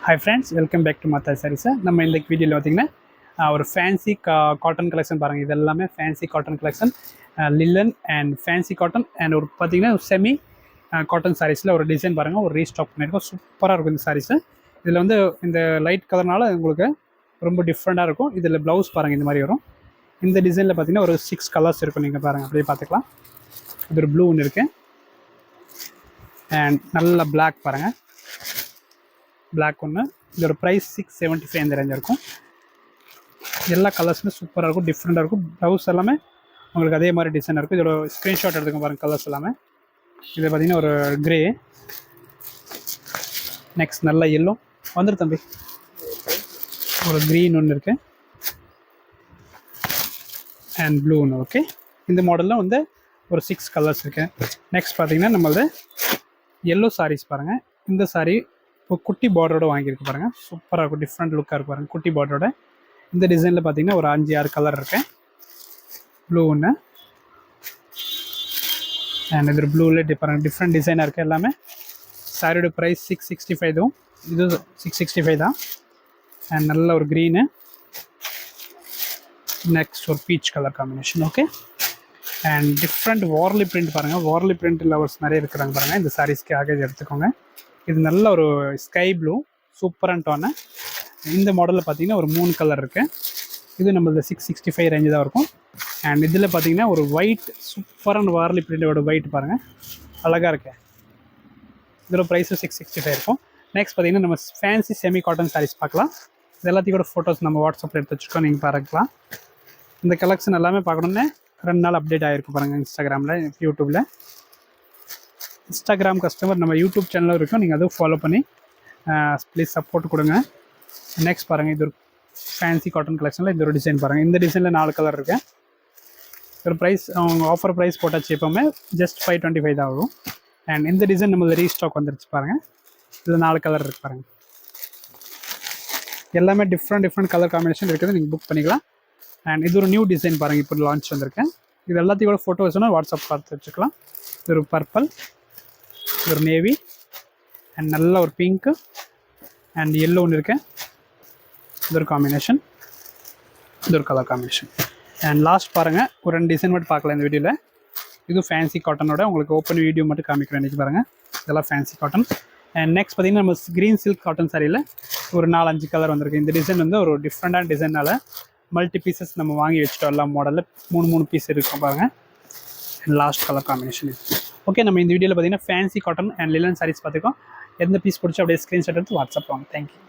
Hi friends, welcome back to Mathai Sarees. நம்ம இந்த வீடியோவில் பார்த்தீங்கன்னா ஒரு ஃபேன்சி காட்டன் கலெக்ஷன் பாருங்கள். இது எல்லாமே fancy cotton collection, linen and fancy cotton and ஒரு பார்த்தீங்கன்னா செமி காட்டன் சாரீஸில் ஒரு டிசைன் பாருங்கள், ஒரு ரீஸ்டாக் பண்ணியிருக்கோம். சூப்பராக இருக்கும் இந்த சாரீஸு. இதில் வந்து இந்த லைட் கலர்னால உங்களுக்கு ரொம்ப டிஃப்ரெண்ட்டாக இருக்கும். இதில் ப்ளவுஸ் பாருங்கள் இந்த மாதிரி வரும். இந்த டிசைனில் பார்த்தீங்கன்னா ஒரு 6 கலர்ஸ் இருக்கும். நீங்கள் பாருங்கள், அப்படியே பார்த்துக்கலாம். இது ஒரு ப்ளூ ஒன்று இருக்குது அண்ட் நல்ல பிளாக் பாருங்கள், பிளாக் ஒன்று. இதோட ப்ரைஸ் 675 இந்த ரேஞ்சாக இருக்கும். எல்லா கலர்ஸுமே சூப்பராக இருக்கும், டிஃப்ரெண்ட்டாக இருக்கும். ப்ளவுஸ் எல்லாமே உங்களுக்கு அதே மாதிரி டிசைனாக இருக்கும். இதோட ஸ்க்ரீன்ஷாட் எடுத்துக்க பாருங்கள் கலர்ஸ் எல்லாமே. இது பார்த்திங்கன்னா ஒரு க்ரே, நெக்ஸ்ட் நல்ல எல்லோ வந்துரு தம்பி, ஒரு க்ரீன் ஒன்று இருக்குது அண்ட் ப்ளூ ஒன்று. ஓகே, இந்த மாடலில் வந்து ஒரு 6 கலர்ஸ் இருக்குது. நெக்ஸ்ட் பார்த்திங்கன்னா நம்மளது எல்லோ சாரீஸ் பாருங்கள். இந்த சாரீ இப்போ குட்டி பார்டரோட வாங்கியிருக்கு பாருங்கள், சூப்பராக இருக்கும், டிஃப்ரெண்ட் லுக்காக இருக்கும் பாருங்கள் குட்டி பார்டரோட. இந்த டிசைனில் பார்த்தீங்கன்னா ஒரு 5-6 கலர் இருக்குது. ப்ளூ ஒன்று அண்ட் இது ப்ளூவில் டிஃப்ரெண்ட் டிசைனாக இருக்குது எல்லாமே. சாரியோட ப்ரைஸ் 665 தான், இது 665 தான். அண்ட் நல்ல ஒரு க்ரீனு, நெக்ஸ்ட் ஒரு peach colour combination. Okay, and different Warli print பாருங்கள். வார்லி பிரிண்ட் லவர்ஸ் நிறைய இருக்கிறாங்க பாருங்கள். இந்த சாரீஸ்க்காக எடுத்துக்கோங்க. இது நல்ல ஒரு ஸ்கை ப்ளூ, சூப்பரான டோனு. இந்த மாடலில் பார்த்தீங்கன்னா ஒரு 3 கலர் இருக்குது. இது நம்மளது 665 ரேஞ்சு தான் இருக்கும். அண்ட் இதில் பார்த்தீங்கன்னா ஒரு ஒயிட், சூப்பரான வார்லி பிரிண்டோட ஒயிட் பாருங்கள், அழகாக இருக்கு. இதோட ப்ரைஸும் 665 இருக்கும். நெக்ஸ்ட் பார்த்தீங்கன்னா நம்ம ஃபேன்சி செமி காட்டன் சாரீஸ் பார்க்கலாம். இது எல்லாத்தையும் கூட ஃபோட்டோஸ் நம்ம வாட்ஸ்அப்பில் எடுத்து வச்சுருக்கோம், நீங்கள் பார்க்கலாம். இந்த கலெக்ஷன் எல்லாமே பார்க்கணுன்னு 2 நாள் அப்டேட் ஆகிருக்கும் பாருங்கள் இன்ஸ்டாகிராமில், யூடியூப்பில். இன்ஸ்டாகிராம் கஸ்டமர் நம்ம யூடியூப் சேனலும் இருக்கும், நீங்கள் அதுவும் ஃபாலோ பண்ணி ப்ளீஸ் சப்போர்ட் கொடுங்க. நெக்ஸ்ட் பாருங்கள், இது ஒரு ஃபேன்சி காட்டன் கலெக்ஷனில் இந்த ஒரு டிசைன் பாருங்கள். இந்த டிசைனில் 4 கலர் இருக்குது. ஒரு ப்ரைஸ் அவங்க ஆஃபர் ப்ரைஸ் போட்டாச்சு, எப்போவுமே ஜஸ்ட் 525 தான் ஆகும். அண்ட் இந்த டிசைன் நம்மளது ரீஸ்டாக் வந்துருச்சு பாருங்கள். இதில் 4 கலர் இருக்குது பாருங்கள். எல்லாமே டிஃப்ரெண்ட் கலர் காம்பினேஷன் இருக்குது, நீங்கள் புக் பண்ணிக்கலாம். அண்ட் இது ஒரு நியூ டிசைன் பாருங்கள், இப்போ லான்ச் வந்திருக்கேன். இது எல்லாத்தையும் கூட ஃபோட்டோ வச்சுன்னா வாட்ஸ்அப் பார்த்து வச்சுக்கலாம். இது ஒரு பர்பிள், ஒரு நேவி அண்ட் நல்ல ஒரு பிங்க்கு அண்ட் எல்லோ ஒன்று இருக்குது. இது ஒரு காம்பினேஷன், இது ஒரு கலர் காம்பினேஷன். அண்ட் லாஸ்ட் பாருங்கள், ஒரு 2 டிசைன் மட்டும் பார்க்கலாம் இந்த வீடியோவில். இது ஃபேன்சி காட்டனோட உங்களுக்கு ஓப்பன் வீடியோ மட்டும் காமிக்கிறேன் இன்றைக்கி பாருங்கள். இதெல்லாம் ஃபேன்சி காட்டன். அண்ட் நெக்ஸ்ட் பார்த்திங்கன்னா நம்ம க்ரீன் சில்க் காட்டன் சாரியில் ஒரு 4-5 கலர் வந்திருக்கு. இந்த டிசைன் வந்து ஒரு டிஃப்ரெண்ட்டான டிசைனால் மல்டி பீசஸ் நம்ம வாங்கி வச்சுட்டோம். எல்லா மாடலில் 3 பீஸ் இருக்கும் பாருங்கள். அண்ட் லாஸ்ட் கலர் காம்பினேஷன் இது. ஓகே, நம்ம இந்த வீடியோவில் பார்த்தீங்கன்னா ஃபேன்சி காட்டன் அண்ட் லிலன் சாரீஸ் பார்த்துக்கோம். எந்த பீஸ் பிடிச்சோ அப்படியே ஸ்க்ரீன்ஷாட் எடுத்து வாட்ஸ்அப் வாங்க. தேங்க்யூ.